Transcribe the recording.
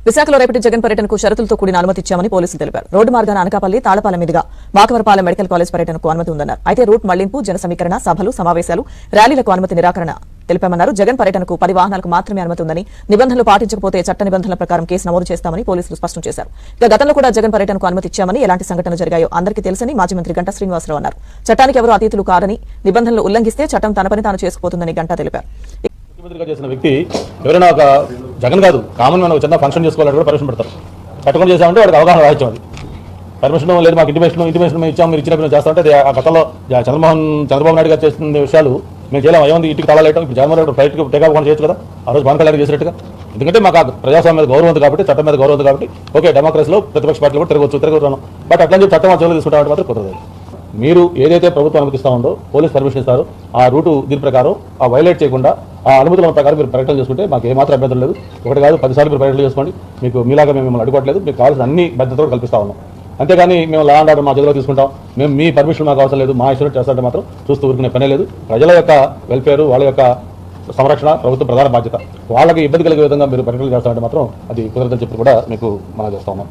విశాఖలో రేపటి జగన్ పర్యటనకు షరతులతో కూడిన అనుమతి ఇచ్చామని పోలీసులు తెలిపారు. రోడ్డు మార్గాన అనకాపల్లి, తాళపాలెం మీదుగా మాకవరపాలెం మెడికల్ కాలేజ్ పర్యటనకు అనుమతి ఉందన్నారు. అయితే రూట్ మళ్లింపు, జన సమీకరణ, సభలు, సమావేశాలు, ర్యాలీలకు అనుమతి నిరాకరణ తెలిపామన్నారు. జగన్ పర్యటనకు 10 వాహనాలకు మాత్రమే అనుమతి ఉందని, నిబంధనలు పాటించకపోతే చట్ట నిబంధనల ప్రకారం కేసు నమోదు చేస్తామని పోలీసులు స్పష్టం చేశారు. ఇక గతంలో కూడా జగన్ పర్యటనకు అనుమతి ఇచ్చామని, ఎలాంటి సంఘటనలు జరిగాయో అందరికీ తెలుసని మాజీ మంత్రి గంటా శ్రీనివాసరావు అన్నారు. చట్టానికి ఎవరూ అతీతులు కారని, నిబంధనలు ఉల్లంఘిస్తే చట్టం తన పని తాను చేసుకుపోతుందని గంటా తెలిపారు. ముఖ్యమంత్రిగా చేసిన వ్యక్తి ఎవరైనా ఒక జగన్ కాదు కామన్ మ్యాన్ ఒక చిన్న ఫంక్షన్ చేసుకోవాలంటే కూడా పర్మిషన్ పెడతారు. చట్టం చేసామంటే వాడికి అవగాహన రాహిత్యం అది. పర్మిషన్ లేదు, మాకు ఇంటిమేషన్ మేము ఇచ్చాము, మీరు ఇచ్చిన పని చేస్తామంటే అది ఆ గతంలో చంద్రబాబు నాయుడు గారు చేస్తున్న విషయాలు మేము చేయలేము. ఏముంది ఇంటికి తాళాలేయటం, ఇప్పుడు జగన్మోహన్ రెడ్డి ఫ్లైట్కి టేకాఫ్ కూడా చేయొచ్చు కదా, ఆ రోజు పవన్ కళ్యాణ్ చేసినట్టుగా. ఎందుకంటే మాకు ప్రజాస్వామ్యం మీద గౌరవం ఉంది కాబట్టి, చట్టం మీద గౌరవం ఉంది కాబట్టి, ఓకే డెమోక్రసీలో ప్రతిపక్ష పార్టీలు కూడా తిరగొచ్చు. బట్ అట్లా చెప్పి చట్టం జోలు తీసుకుంటామంటే మాత్రం కుదరదు. మీరు ఏదైతే ప్రభుత్వం అనుమతిస్తా ఉందో, పోలీస్ పర్మిషన్ ఇస్తారు, ఆ రూటు దీని ప్రకారం ఆ వైలేట్ చేయకుండా ఆ అనుమతుల ప్రకారం మీరు ప్రకటన చేసుకుంటే మాకు ఏమాత్రం అభ్యంతరం లేదు. ఒకటి కాదు 10 సార్లు మీరు ప్రకటన చేసుకోండి. మీకు మీలాగా మేము మిమ్మల్ని అడ్డుకోవట్లేదు, మీకు కావాల్సిన అన్ని భద్రతలు కల్పిస్తా ఉన్నాం. అంతేగాని మేము లా అండ్ ఆర్డర్ మా చేతిలో తీసుకుంటాం, మేము మీ పర్మిషన్ మాకు అవసరం లేదు, మా ఇష్టం చేస్తారంటే మాత్రం చూస్తూ ఊరుకునే పనే లేదు. ప్రజల యొక్క వెల్ఫేర్, వాళ్ళ యొక్క సంరక్షణ ప్రభుత్వం ప్రధాన బాధ్యత. వాళ్ళకి ఇబ్బంది కలిగే విధంగా మీరు ప్రకటనలు చేస్తారంటే మాత్రం అది కుదరదని చెప్పి కూడా మీకు మనం చేస్తా ఉన్నాం.